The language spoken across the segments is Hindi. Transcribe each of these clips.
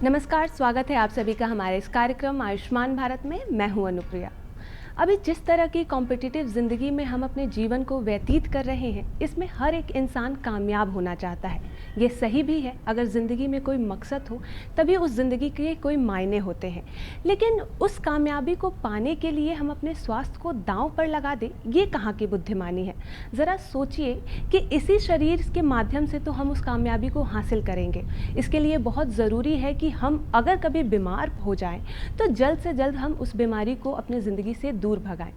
नमस्कार, स्वागत है आप सभी का हमारे इस कार्यक्रम आयुष्मान भारत में। मैं हूं अनुप्रिया। अभी जिस तरह की कॉम्पिटिटिव ज़िंदगी में हम अपने जीवन को व्यतीत कर रहे हैं, इसमें हर एक इंसान कामयाब होना चाहता है। ये सही भी है, अगर ज़िंदगी में कोई मकसद हो तभी उस ज़िंदगी के कोई मायने होते हैं। लेकिन उस कामयाबी को पाने के लिए हम अपने स्वास्थ्य को दांव पर लगा दें, ये कहाँ की बुद्धिमानी है। ज़रा सोचिए कि इसी शरीर के माध्यम से तो हम उस कामयाबी को हासिल करेंगे। इसके लिए बहुत ज़रूरी है कि हम अगर कभी बीमार हो जाएं तो जल्द से जल्द हम उस बीमारी को अपनी ज़िंदगी से दूर भगाएं।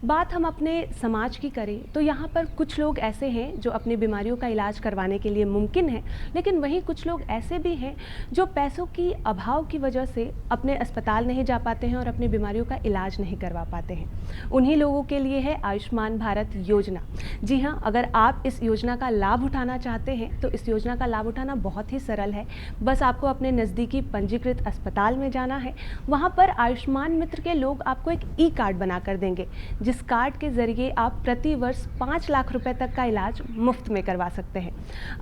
बात हम अपने समाज की करें तो यहाँ पर कुछ लोग ऐसे हैं जो अपनी बीमारियों का इलाज करवाने के लिए मुमकिन है, लेकिन वहीं कुछ लोग ऐसे भी हैं जो पैसों की अभाव की वजह से अपने अस्पताल नहीं जा पाते हैं और अपनी बीमारियों का इलाज नहीं करवा पाते हैं। उन्हीं लोगों के लिए है आयुष्मान भारत योजना। जी हाँ, अगर आप इस योजना का लाभ उठाना चाहते हैं तो इस योजना का लाभ उठाना बहुत ही सरल है। बस आपको अपने नज़दीकी पंजीकृत अस्पताल में जाना है। वहाँ पर आयुष्मान मित्र के लोग आपको एक ई कार्ड बना कर देंगे, जिस कार्ड के ज़रिए आप प्रति वर्ष 5 लाख रुपए तक का इलाज मुफ्त में करवा सकते हैं।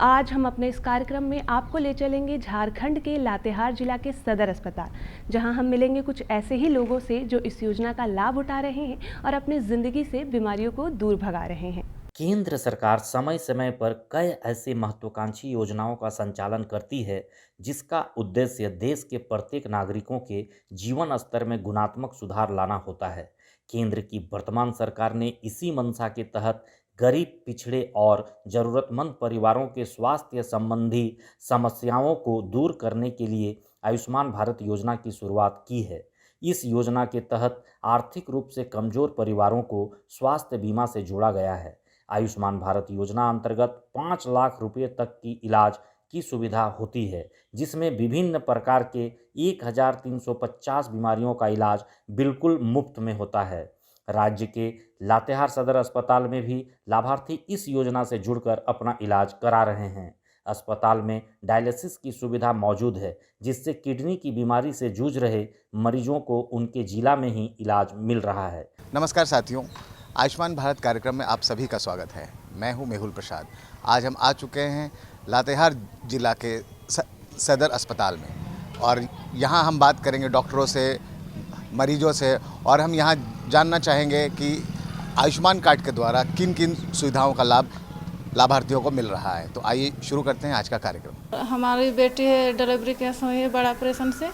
आज हम अपने इस कार्यक्रम में आपको ले चलेंगे झारखंड के लातेहार जिला के सदर अस्पताल, जहां हम मिलेंगे कुछ ऐसे ही लोगों से जो इस योजना का लाभ उठा रहे हैं और अपनी ज़िंदगी से बीमारियों को दूर भगा रहे हैं। केंद्र सरकार समय समय पर कई ऐसी महत्वाकांक्षी योजनाओं का संचालन करती है जिसका उद्देश्य देश के प्रत्येक नागरिकों के जीवन स्तर में गुणात्मक सुधार लाना होता है। केंद्र की वर्तमान सरकार ने इसी मंशा के तहत गरीब, पिछड़े और जरूरतमंद परिवारों के स्वास्थ्य संबंधी समस्याओं को दूर करने के लिए आयुष्मान भारत योजना की शुरुआत की है। इस योजना के तहत आर्थिक रूप से कमजोर परिवारों को स्वास्थ्य बीमा से जोड़ा गया है। आयुष्मान भारत योजना अंतर्गत 5 लाख रुपये तक की इलाज की सुविधा होती है, जिसमें विभिन्न प्रकार के 1350 बीमारियों का इलाज बिल्कुल मुफ्त में होता है। राज्य के लातेहार सदर अस्पताल में भी लाभार्थी इस योजना से जुड़कर अपना इलाज करा रहे हैं। अस्पताल में डायलिसिस की सुविधा मौजूद है, जिससे किडनी की बीमारी से जूझ रहे मरीजों को उनके जिला में ही इलाज मिल रहा है। नमस्कार साथियों, आयुष्मान भारत कार्यक्रम में आप सभी का स्वागत है। मैं हूं मेहुल प्रसाद। आज हम आ चुके हैं लातेहार जिला के सदर अस्पताल में और यहां हम बात करेंगे डॉक्टरों से, मरीजों से, और हम यहां जानना चाहेंगे कि आयुष्मान कार्ड के द्वारा किन किन सुविधाओं का लाभ लाभार्थियों को मिल रहा है। तो आइए शुरू करते हैं आज का कार्यक्रम। हमारी बेटी है डिलीवरी केस हुई है बड़ा ऑपरेशन से,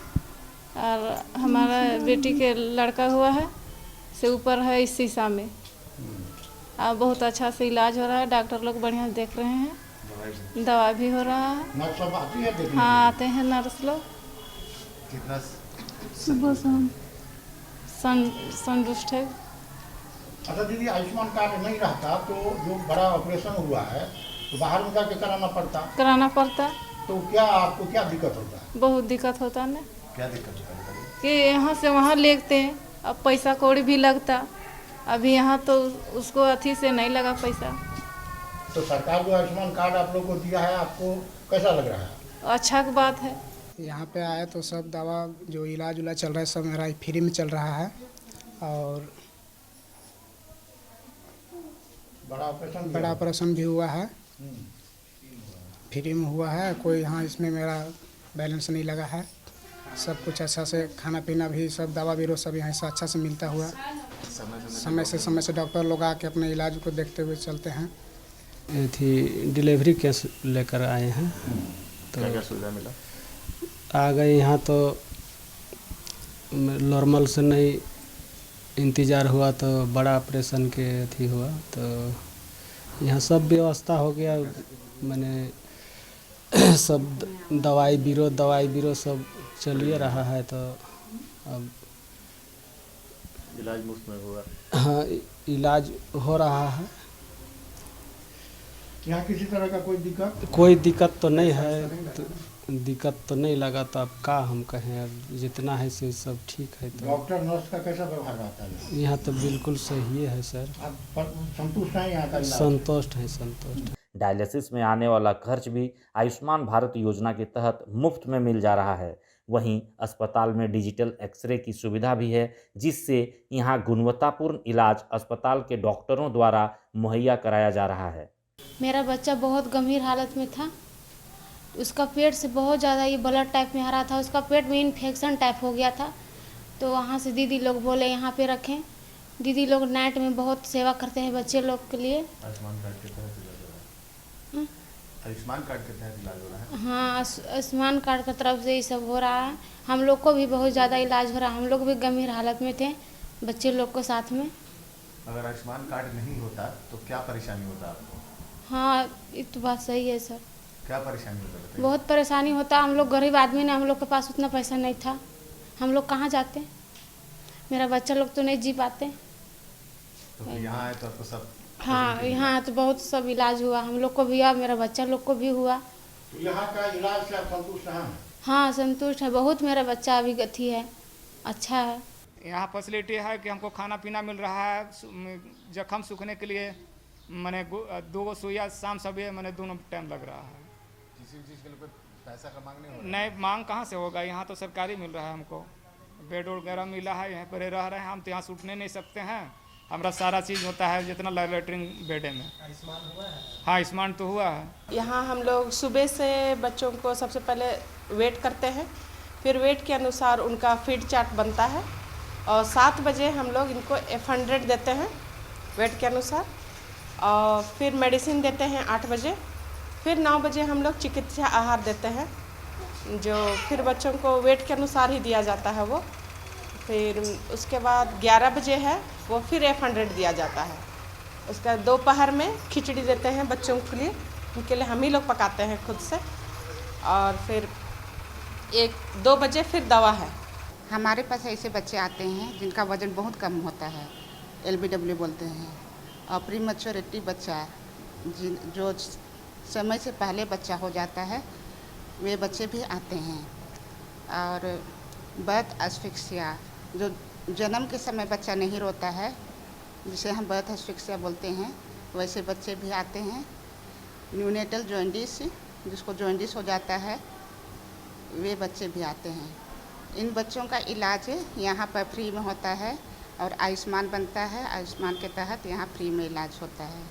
और हमारा बेटी के लड़का हुआ है से ऊपर है इस शीशा में। अब बहुत अच्छा से इलाज हो रहा है, डॉक्टर लोग बढ़िया देख रहे हैं, दवा भी हो रहा है। नर्स सब आती है देखने? हाँ, आते हैं नर्स लोग। कितना सुबह शाम संतुष्ट है। अच्छा दीदी, आयुष्मान कार्ड नहीं रहता तो जो बड़ा ऑपरेशन हुआ है तो बाहर में जाके कराना पड़ता, तो क्या आपको क्या दिक्कत होता है? बहुत दिक्कत होता है ना, क्या दिक्कत होता है? कि यहाँ से वहाँ लेते हैं, अब पैसा कौड़ी भी लगता। अभी यहाँ तो उसको अथी से नहीं लगा पैसा। तो सरकार जो आयुष्मान कार्ड आप लोग को दिया है, आपको कैसा लग रहा है? अच्छा की बात है। यहाँ पे आए तो सब दवा जो इलाज उलाज चल रहा है सब मेरा फ्री में चल रहा है, और बड़ा ऑपरेशन भी हुआ है, फ्री में हुआ है। कोई यहाँ इसमें मेरा बैलेंस नहीं लगा है। सब कुछ अच्छा से, खाना पीना भी सब, दवा बीरो सब यहाँ से अच्छा से मिलता हुआ। समय से डॉक्टर लोग आके अपने इलाज को देखते हुए चलते हैं। ये थी डिलीवरी केस लेकर आए हैं, तो क्या सुविधा मिला? आ गए यहाँ तो नॉर्मल से नहीं इंतज़ार हुआ, तो बड़ा ऑपरेशन के अथी हुआ, तो यहाँ सब व्यवस्था हो गया। मैंने सब दवाई बीरो सब चलिए रहा है, तो अब इलाज मुफ्त में हुआ? हाँ, इलाज हो रहा है। यहाँ किसी तरह का कोई दिक्कत तो नहीं है, तो दिक्कत तो नहीं लगा, तो अब का हम कहें, अब जितना है से सब ठीक है। तो डॉक्टर नर्स का कैसा व्यवहार रहता है? यहाँ तो बिल्कुल सही है सर। आप संतुष्ट हैं यहाँ का इलाज? संतुष्ट है। डायलिसिस में आने वाला खर्च भी आयुष्मान भारत योजना के तहत मुफ्त में मिल जा रहा है। वहीं अस्पताल में डिजिटल एक्सरे की सुविधा भी है, जिससे यहाँ गुणवत्तापूर्ण इलाज अस्पताल के डॉक्टरों द्वारा मुहैया कराया जा रहा है। मेरा बच्चा बहुत गंभीर हालत में था, उसका पेट से बहुत ज़्यादा ये ब्लड टाइप में आ रहा था, उसका पेट में इन्फेक्शन टाइप हो गया था। तो वहाँ से दीदी लोग बोले यहाँ पे रखें। दीदी लोग नाइट में बहुत सेवा करते हैं बच्चे लोग के लिए। आयुष्मान कार्ड के तहत इलाज हो रहा है। आयुष्मान कार्ड के तहत इलाज हो रहा है। हाँ, आयुष्मान कार्ड की तरफ से ये सब हो रहा है। हम लोग को भी बहुत ज़्यादा इलाज हो रहा है। हम लोग भी गंभीर हालत में थे, बच्चे लोग को साथ में। अगर आयुष्मान कार्ड नहीं होता तो क्या परेशानी होता आपको? हाँ, ये तो बात सही है सर। क्या परेशानी होता बताइए? बहुत परेशानी होता। हम लोग गरीब आदमी ने, हम लोग के पास उतना पैसा नहीं था। हम लोग कहाँ जाते, मेरा बच्चा लोग तो नहीं जी पाते। तो फिर यहाँ आए तो आपको सब? हाँ, यहाँ तो बहुत सब इलाज हुआ, हम लोग को भी हुआ, मेरा बच्चा लोग को भी हुआ। तो यहाँ का इलाज से आप संतुष्ट हैं? हाँ, संतुष्ट है बहुत। मेरा बच्चा अभी गति है, अच्छा है। यहाँ फैसिलिटी है कि हमको खाना पीना मिल रहा है, जख्म सूखने के लिए मैंने 2 सुइया शाम सवेरे मैंने दोनों टाइम लग रहा है। किसी चीज़ के लिए पैसा का मांग नहीं हो रहा? नहीं, मांग कहाँ से होगा, यहाँ तो सरकारी मिल रहा है हमको। बेड वगैरह मिला है, यहाँ पर रह रहे हैं हम, तो यहाँ से उठने नहीं सकते हैं। हमारा सारा चीज़ होता है जितना लेटरिन बेड में। आयुष्मान हुआ है? हाँ, आयुष्मान तो हुआ है। यहाँ हम लोग सुबह से बच्चों को सबसे पहले वेट करते हैं, फिर वेट के अनुसार उनका फीड चार्ट बनता है और 7 बजे हम लोग इनको F100 देते हैं वेट के अनुसार, और फिर मेडिसिन देते हैं 8 बजे। फिर 9 बजे हम लोग चिकित्सा आहार देते हैं, जो फिर बच्चों को वेट के अनुसार ही दिया जाता है वो। फिर उसके बाद 11 बजे है वो फिर F100 दिया जाता है। उसका दोपहर में खिचड़ी देते हैं बच्चों के लिए, उनके लिए हम ही लोग पकाते हैं खुद से। और फिर 1-2 बजे फिर दवा है। हमारे पास ऐसे बच्चे आते हैं जिनका वज़न बहुत कम होता है, LBW बोलते हैं, और प्रीमैच्योरिटी बच्चा जो समय से पहले बच्चा हो जाता है, वे बच्चे भी आते हैं। और बर्थ एस्फिक्सिया, जो जन्म के समय बच्चा नहीं रोता है, जिसे हम बर्थ एस्फिक्सिया बोलते हैं, वैसे बच्चे भी आते हैं। न्यूनेटल जॉन्डिस, जिसको जॉन्डिस हो जाता है, वे बच्चे भी आते हैं। इन बच्चों का इलाज यहाँ पर फ्री में होता है और आयुष्मान बनता है। आयुष्मान के तहत यहाँ फ्री में इलाज होता है।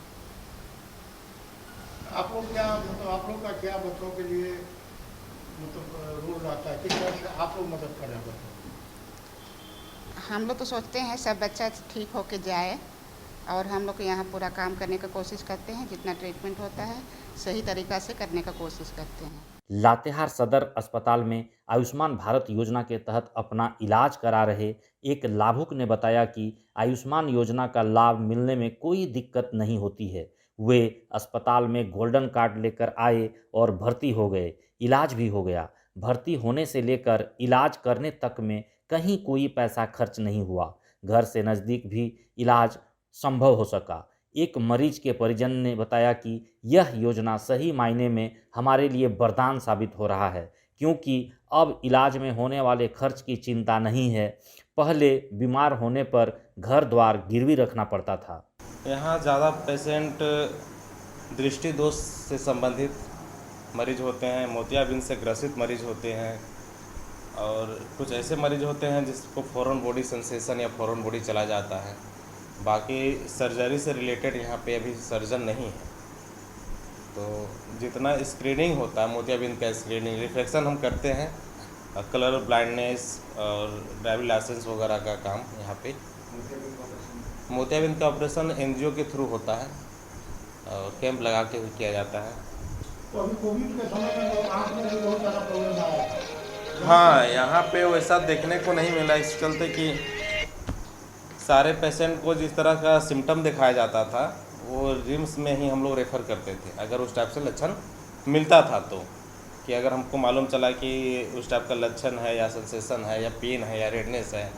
आप लोग क्या मतलब, आप लोग का क्या बच्चों के लिए मतलब रोल रहता है, किस तरह से आप लोग मदद कर रहे हैं बच्चों? हम लोग तो सोचते हैं सब बच्चा ठीक होके जाए, और हम लोग यहाँ पूरा काम करने का कोशिश करते हैं। जितना ट्रीटमेंट होता है सही तरीक़ा से करने का कोशिश करते हैं। लातेहार सदर अस्पताल में आयुष्मान भारत योजना के तहत अपना इलाज करा रहे एक लाभुक ने बताया कि आयुष्मान योजना का लाभ मिलने में कोई दिक्कत नहीं होती है। वे अस्पताल में गोल्डन कार्ड लेकर आए और भर्ती हो गए, इलाज भी हो गया। भर्ती होने से लेकर इलाज करने तक में कहीं कोई पैसा खर्च नहीं हुआ। घर से नज़दीक भी इलाज संभव हो सका। एक मरीज के परिजन ने बताया कि यह योजना सही मायने में हमारे लिए वरदान साबित हो रहा है, क्योंकि अब इलाज में होने वाले खर्च की चिंता नहीं है। पहले बीमार होने पर घर द्वार गिरवी रखना पड़ता था। यहाँ ज़्यादा पेशेंट दृष्टि दोष से संबंधित मरीज होते हैं, मोतियाबिंद से ग्रसित मरीज होते हैं, और कुछ ऐसे मरीज होते हैं जिसको फॉरेन बॉडी सेंसेशन या फॉरेन बॉडी चला जाता है। बाकी सर्जरी से रिलेटेड यहाँ पे अभी सर्जन नहीं है। तो जितना स्क्रीनिंग होता है, मोतियाबिंद का स्क्रीनिंग, रिफ्लेक्शन हम करते हैं, कलर ब्लाइंडनेस और ड्राइविंग लाइसेंस वगैरह का काम यहाँ पे। मोतियाबिंद का ऑपरेशन NGO के थ्रू होता है और कैंप लगा के किया जाता है। तो अभी कोविड के समय में आँख में भी बहुत ज़्यादा प्रॉब्लम आया। हाँ, यहाँ पे वैसा देखने को नहीं मिला, इस चलते कि सारे पेशेंट को जिस तरह का सिम्टम दिखाया जाता था वो रिम्स में ही हम लोग रेफ़र करते थे। अगर उस टाइप से लक्षण मिलता था तो, कि अगर हमको मालूम चला कि उस टाइप का लक्षण है या सेंसेशन है या पेन है या रेडनेस है,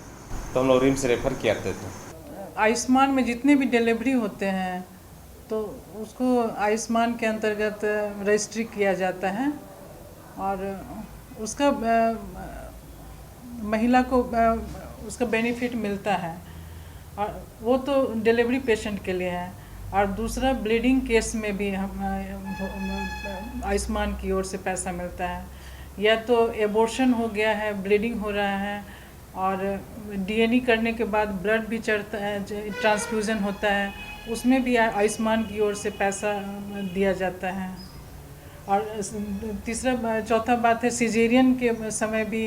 तो हम लोग रिम्स रेफ़र करते थे। आयुष्मान में जितने भी डिलीवरी होते हैं तो उसको आयुष्मान के अंतर्गत रजिस्ट्री किया जाता है, और उसका महिला को उसका बेनिफिट मिलता है, और वो तो डिलीवरी पेशेंट के लिए है। और दूसरा ब्लीडिंग केस में भी हम आयुष्मान की ओर से पैसा मिलता है। या तो एबॉर्शन हो गया है, ब्लीडिंग हो रहा है, और DNA करने के बाद ब्लड भी चढ़ता है, ट्रांसफ्यूज़न होता है, उसमें भी आयुष्मान की ओर से पैसा दिया जाता है। और चौथा बात है सिजेरियन के समय भी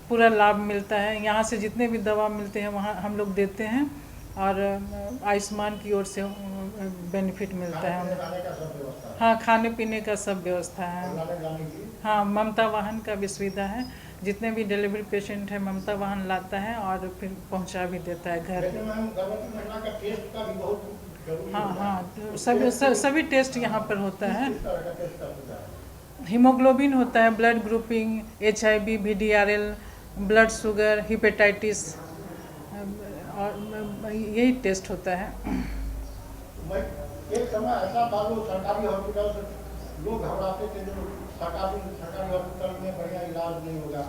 पूरा लाभ मिलता है। यहाँ से जितने भी दवा मिलते हैं वहाँ हम लोग देते हैं और आयुष्मान की ओर से बेनिफिट मिलता है। हाँ, खाने पीने का सब व्यवस्था है। हाँ, ममता वाहन का भी सुविधा है। जितने भी डिलीवरी पेशेंट है ममता वाहन लाता है और फिर पहुंचा भी देता है घर। हाँ, सभी टेस्ट यहाँ पर होता है। हीमोग्लोबिन होता है, blood grouping, HIV, VDRL, blood sugar, hepatitis और यही टेस्ट होता है। एक समय ऐसा था लोग सरकारी हॉस्पिटल से लोग घबराते थे, सरकारी हॉस्पिटल में बढ़िया इलाज नहीं होगा।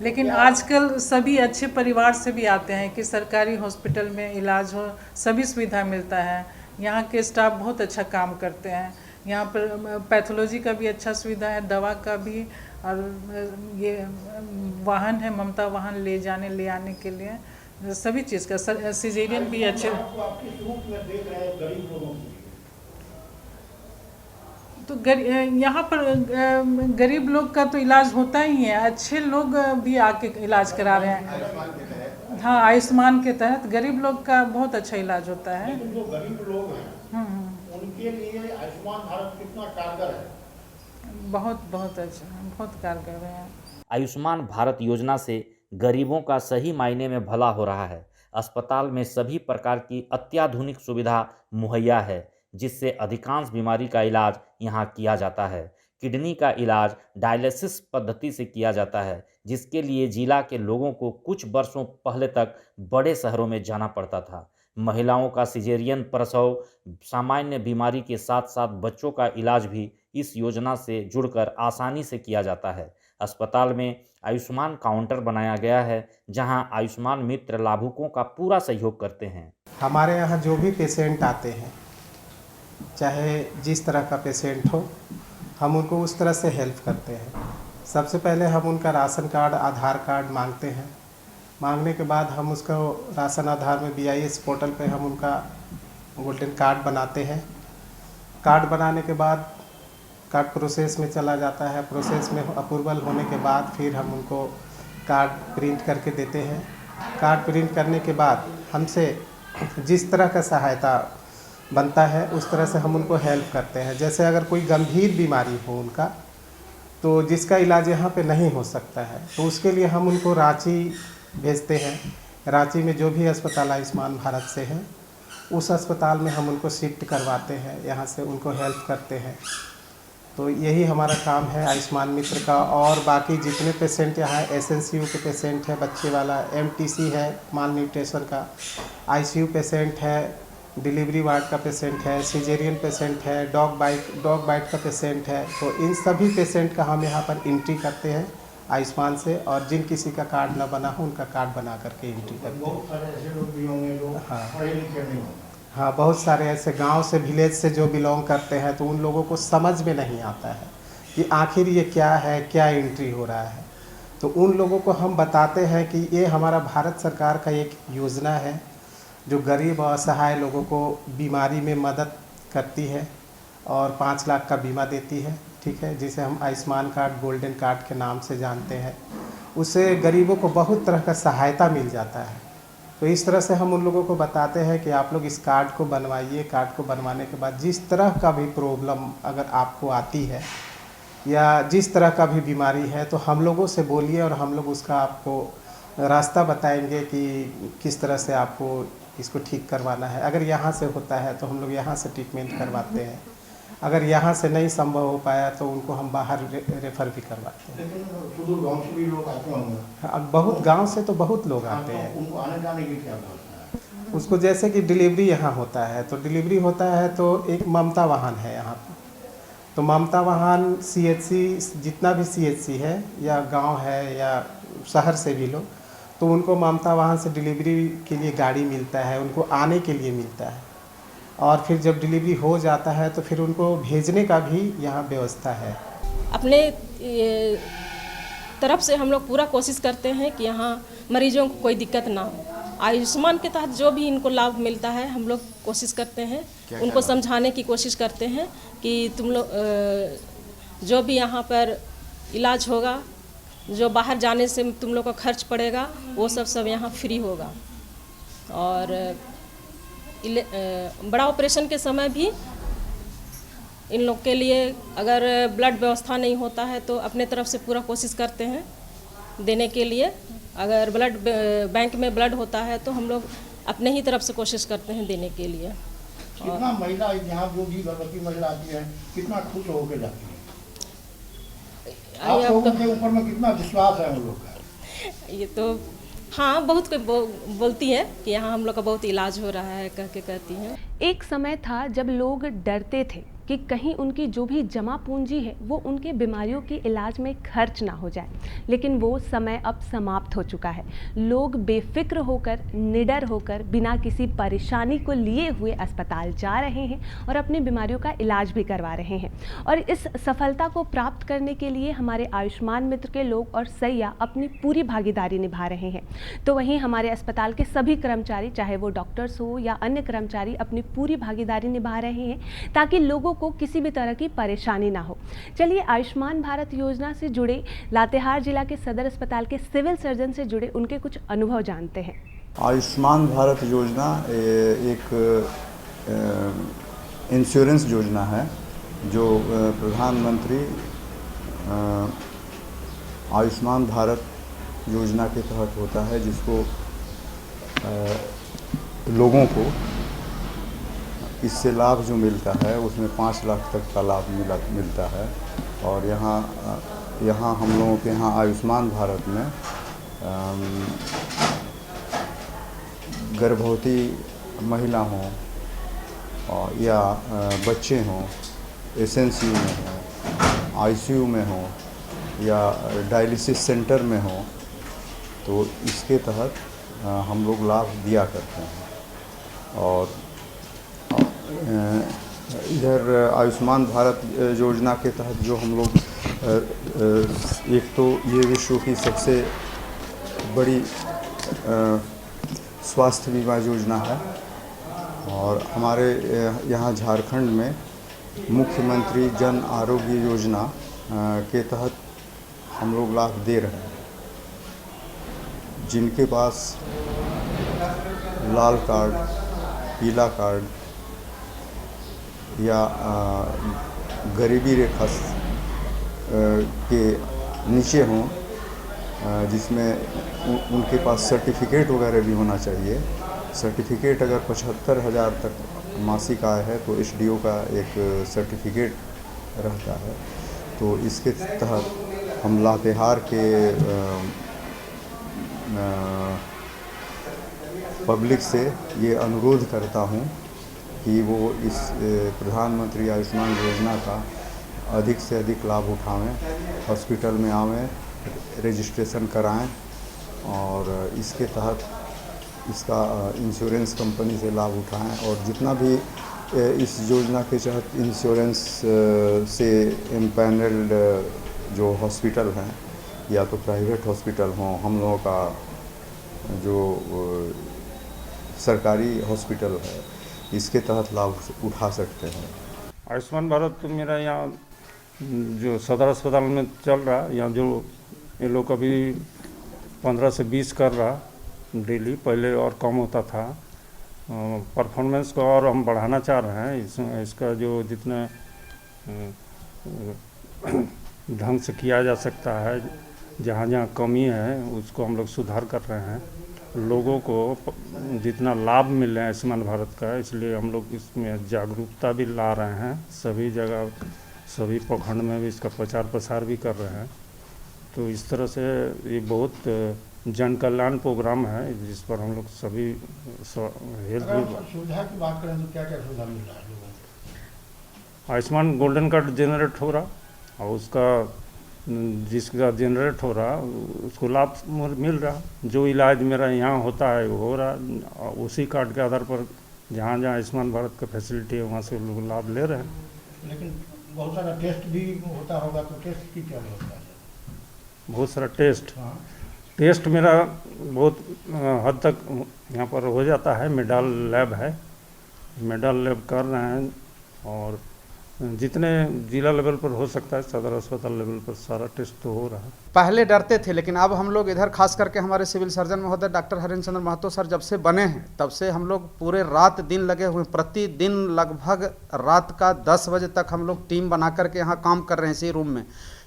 लेकिन आजकल सभी अच्छे परिवार से भी आते हैं कि सरकारी हॉस्पिटल में इलाज हो, सभी सुविधा मिलता है। यहाँ के स्टाफ बहुत अच्छा काम करते हैं। यहाँ पर पैथोलॉजी का भी अच्छा सुविधा है, दवा का भी, और ये वाहन है ममता वाहन ले जाने ले आने के लिए सभी चीज़ का। सिजेरियन भी अच्छे। तो यहाँ पर गरीब लोग का तो इलाज होता ही है, अच्छे लोग भी आके इलाज करा रहे हैं। हाँ, आयुष्मान के तहत गरीब लोग का बहुत अच्छा इलाज होता है। जो गरीब लोग हैं उनके लिए आयुष्मान भारत कितना कारगर है? बहुत अच्छा, बहुत कारगर है। आयुष्मान भारत योजना से गरीबों का सही मायने में भला हो रहा है। अस्पताल में सभी प्रकार की अत्याधुनिक सुविधा मुहैया है, जिससे अधिकांश बीमारी का इलाज यहाँ किया जाता है। किडनी का इलाज डायलिसिस पद्धति से किया जाता है, जिसके लिए जिला के लोगों को कुछ वर्षों पहले तक बड़े शहरों में जाना पड़ता था। महिलाओं का सिजेरियन प्रसव, सामान्य बीमारी के साथ साथ बच्चों का इलाज भी इस योजना से जुड़कर आसानी से किया जाता है। अस्पताल में आयुष्मान काउंटर बनाया गया है, जहां आयुष्मान मित्र लाभुकों का पूरा सहयोग करते हैं। हमारे यहाँ जो भी पेशेंट आते हैं, चाहे जिस तरह का पेशेंट हो, हम उनको उस तरह से हेल्प करते हैं। सबसे पहले हम उनका राशन कार्ड, आधार कार्ड मांगते हैं। मांगने के बाद हम उसको राशन आधार में BIS पोर्टल पे हम उनका गोल्डन कार्ड बनाते हैं। कार्ड बनाने के बाद कार्ड प्रोसेस में चला जाता है। प्रोसेस में अप्रूवल होने के बाद फिर हम उनको कार्ड प्रिंट करके देते हैं। कार्ड प्रिंट करने के बाद हमसे जिस तरह का सहायता बनता है उस तरह से हम उनको हेल्प करते हैं। जैसे अगर कोई गंभीर बीमारी हो उनका, तो जिसका इलाज यहाँ पे नहीं हो सकता है, तो उसके लिए हम उनको रांची भेजते हैं। रांची में जो भी अस्पताल आयुष्मान भारत से है, उस अस्पताल में हम उनको शिफ्ट करवाते हैं, यहाँ से उनको हेल्प करते हैं। तो यही हमारा काम है आयुष्मान मित्र का। और बाकी जितने पेशेंट यहाँ SNCU के पेशेंट है, बच्चे वाला, MTC है, माल न्यूट्रिशन का, ICU पेशेंट है, डिलीवरी वार्ड का पेशेंट है, सिजेरियन पेशेंट है, डॉग बाइट का पेशेंट है, तो इन सभी पेशेंट का हम यहाँ पर एंट्री करते हैं आयुष्मान से। और जिन किसी का कार्ड ना बना हो उनका कार्ड बना करके एंट्री करते हैं। बहुत सारे ऐसे लोग भी होंगे जो पढ़े लिखे नहीं होंगे। हाँ, बहुत सारे ऐसे गांव से, विलेज से जो बिलोंग करते हैं, तो उन लोगों को समझ में नहीं आता है कि आखिर ये क्या है, क्या एंट्री हो रहा है। तो उन लोगों को हम बताते हैं कि ये हमारा भारत सरकार का एक योजना है जो गरीब और असहाय लोगों को बीमारी में मदद करती है और 5 लाख का बीमा देती है, ठीक है, जिसे हम आयुष्मान कार्ड, गोल्डन कार्ड के नाम से जानते हैं। उससे गरीबों को बहुत तरह का सहायता मिल जाता है। तो इस तरह से हम उन लोगों को बताते हैं कि आप लोग इस कार्ड को बनवाइए। कार्ड को बनवाने के बाद जिस तरह का भी प्रॉब्लम अगर आपको आती है या जिस तरह का भी बीमारी है, तो हम लोगों से बोलिए और हम लोग उसका आपको रास्ता बताएंगे कि किस तरह से आपको इसको ठीक करवाना है। अगर यहाँ से होता है तो हम लोग यहाँ से ट्रीटमेंट करवाते हैं। अगर यहाँ से नहीं संभव हो पाया तो उनको हम बाहर रेफ़र भी करवाते हैं। सुदूर गांव से भी लोग आते होंगे। अब बहुत गांव से तो बहुत लोग आते हैं। उनको आने जाने की क्या व्यवस्था है? उसको जैसे कि डिलीवरी यहाँ होता है, तो डिलीवरी होता है तो एक ममता वाहन है यहाँ पर। तो ममता वाहन CHC, जितना भी CHC है या गाँव है या शहर से भी लोग, तो उनको ममता वाहन से डिलीवरी के लिए गाड़ी मिलता है, उनको आने के लिए मिलता है। और फिर जब डिलीवरी हो जाता है तो फिर उनको भेजने का भी यहाँ व्यवस्था है। अपने तरफ से हम लोग पूरा कोशिश करते हैं कि यहाँ मरीजों को कोई दिक्कत ना हो। आयुष्मान के तहत जो भी इनको लाभ मिलता है हम लोग कोशिश करते हैं, उनको समझाने की कोशिश करते हैं कि तुम लोग जो भी यहाँ पर इलाज होगा, जो बाहर जाने से तुम लोग का खर्च पड़ेगा, वो सब यहाँ फ्री होगा। और बड़ा ऑपरेशन के समय भी इन लोग के लिए अगर ब्लड व्यवस्था नहीं होता है तो अपने तरफ से पूरा कोशिश करते हैं देने के लिए। अगर ब्लड बैंक में ब्लड होता है तो हम लोग अपने ही तरफ से कोशिश करते हैं देने के लिए। कितना महिला यहाँ जो भी गर्भवती महिला आती है कितना खुश होकर जाती है? आप लोगों के ऊपर में कितना विश्वास है उन लोग का? ये तो हाँ, बहुत कोई बोलती है कि यहाँ हम लोग का बहुत इलाज हो रहा है कह के कहती हैं। एक समय था जब लोग डरते थे कि कहीं उनकी जो भी जमा पूंजी है वो उनके बीमारियों के इलाज में खर्च ना हो जाए, लेकिन वो समय अब समाप्त हो चुका है। लोग बेफिक्र होकर, निडर होकर, बिना किसी परेशानी को लिए हुए अस्पताल जा रहे हैं और अपनी बीमारियों का इलाज भी करवा रहे हैं। और इस सफलता को प्राप्त करने के लिए हमारे आयुष्मान मित्र के लोग और सैया अपनी पूरी भागीदारी निभा रहे हैं। तो वहीं हमारे अस्पताल के सभी कर्मचारी, चाहे वो डॉक्टर्स हो या अन्य कर्मचारी, अपनी पूरी भागीदारी निभा रहे हैं ताकि लोगों को किसी भी तरह की परेशानी ना हो। चलिए आयुष्मान भारत योजना से जुड़े लातेहार जिला के सदर अस्पताल के सिविल सर्जन से जुड़े उनके कुछ अनुभव जानते हैं। आयुष्मान भारत योजना एक इंश्योरेंस योजना है जो प्रधानमंत्री आयुष्मान भारत योजना के तहत होता है, जिसको लोगों को इससे लाभ जो मिलता है उसमें 5 लाख तक का लाभ मिलता है। और यहाँ हम लोगों के यहाँ आयुष्मान भारत में गर्भवती महिला हों या बच्चे हों, एसएनसीयू में हों, आईसीयू में हों या डायलिसिस सेंटर में हों, तो इसके तहत हम लोग लाभ दिया करते हैं। और इधर आयुष्मान भारत योजना के तहत जो हम लोग एक तो ये विश्व की सबसे बड़ी स्वास्थ्य बीमा योजना है और हमारे यहाँ झारखंड में मुख्यमंत्री जन आरोग्य योजना के तहत हम लोग लाभ दे रहे हैं। जिनके पास लाल कार्ड, पीला कार्ड या गरीबी रेखा के नीचे हों, जिसमें उनके पास सर्टिफिकेट वगैरह भी होना चाहिए। सर्टिफिकेट अगर 75,000 तक मासिक आय है तो एसडीओ का एक सर्टिफिकेट रहता है। तो इसके तहत हम लातेहार के पब्लिक से ये अनुरोध करता हूँ कि वो इस प्रधानमंत्री आयुष्मान योजना का अधिक से अधिक लाभ उठाएं, हॉस्पिटल में आवें, रजिस्ट्रेशन कराएं और इसके तहत इसका इंश्योरेंस कंपनी से लाभ उठाएं। और जितना भी इस योजना के तहत इंश्योरेंस से एम्पैनल्ड जो हॉस्पिटल हैं या तो प्राइवेट हॉस्पिटल हों, हम लोगों का जो सरकारी हॉस्पिटल है, इसके तहत लाभ उठा सकते हैं। आयुष्मान भारत तो मेरा यहाँ जो सदर अस्पताल में चल रहा है, यहाँ जो ये लोग अभी 15 से 20 कर रहा डेली, पहले और कम होता था। परफॉर्मेंस को और हम बढ़ाना चाह रहे हैं। इसका जो जितना ढंग से किया जा सकता है, जहाँ जहाँ कमी है उसको हम लोग सुधार कर रहे हैं। लोगों को जितना लाभ मिले आयुष्मान भारत का, इसलिए हम लोग इसमें जागरूकता भी ला रहे हैं। सभी जगह, सभी प्रखंड में भी इसका प्रचार प्रसार भी कर रहे हैं। तो इस तरह से ये बहुत जन कल्याण प्रोग्राम है जिस पर हम लोग सभी हेल्थ सुविधा की बात करें तो क्या क्या सुविधा मिल रहा है लोगों को? आयुष्मान गोल्डन कार्ड जनरेट हो रहा और उसका जिसका जनरेट हो रहा उसको लाभ मिल रहा। जो इलाज मेरा यहाँ होता है वो हो रहा। उसी कार्ड के आधार पर जहाँ जहाँ आयुष्मान भारत का फैसिलिटी है वहाँ से लोग लाभ ले रहे हैं। लेकिन बहुत सारा टेस्ट भी होता होगा, तो टेस्ट की क्या व्यवस्था है? बहुत सारा टेस्ट मेरा बहुत हद तक यहाँ पर हो जाता है। मेडल लैब है, मेडल लैब कर रहे हैं और जितने जिला लेवल पर हो सकता है सदर अस्पताल लेवल पर सारा टेस्ट तो हो रहा है। पहले डरते थे, लेकिन अब हम लोग इधर खास करके हमारे सिविल सर्जन महोदय डॉक्टर हरेंद्र चंद्र महतो सर जब से बने हैं तब से हम लोग पूरे रात दिन लगे हुए, प्रतिदिन लगभग रात का 10 बजे तक हम लोग टीम बना करके यहाँ काम कर रहे हैं इसी रूम में,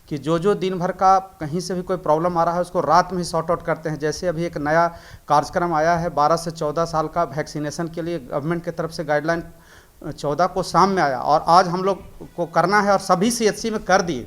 कि जो दिन भर का कहीं से भी कोई प्रॉब्लम आ रहा है उसको रात में ही सॉर्ट आउट करते हैं। जैसे अभी एक नया कार्यक्रम आया है 12 से 14 साल का वैक्सीनेशन के लिए, गवर्नमेंट की तरफ से गाइडलाइन 14 को शाम में आया और आज हम लोग को करना है और सभी CHC में कर दिए।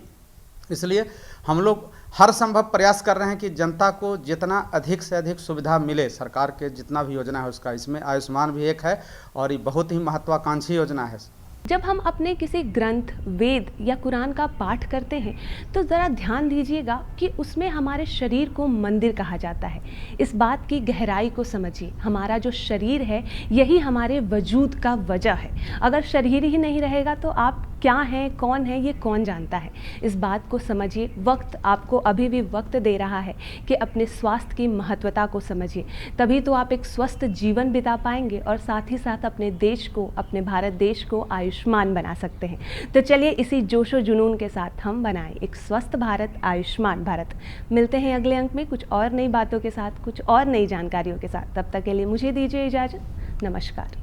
इसलिए हम लोग हर संभव प्रयास कर रहे हैं कि जनता को जितना अधिक से अधिक सुविधा मिले। सरकार के जितना भी योजना है उसका, इसमें आयुष्मान भी एक है और ये बहुत ही महत्वाकांक्षी योजना है। जब हम अपने किसी ग्रंथ, वेद या कुरान का पाठ करते हैं तो ज़रा ध्यान दीजिएगा कि उसमें हमारे शरीर को मंदिर कहा जाता है। इस बात की गहराई को समझिए। हमारा जो शरीर है यही हमारे वजूद का वजह है। अगर शरीर ही नहीं रहेगा तो आप क्या हैं, कौन है, ये कौन जानता है। इस बात को समझिए। वक्त आपको अभी भी वक्त दे रहा है कि अपने स्वास्थ्य की महत्वता को समझिए, तभी तो आप एक स्वस्थ जीवन बिता पाएंगे और साथ ही साथ अपने देश को, अपने भारत देश को आयुष्मान बना सकते हैं। तो चलिए इसी जोशो जुनून के साथ हम बनाएं एक स्वस्थ भारत, आयुष्मान भारत। मिलते हैं अगले अंक में कुछ और नई बातों के साथ, कुछ और नई जानकारियों के साथ। तब तक के लिए मुझे दीजिए इजाज़त। नमस्कार।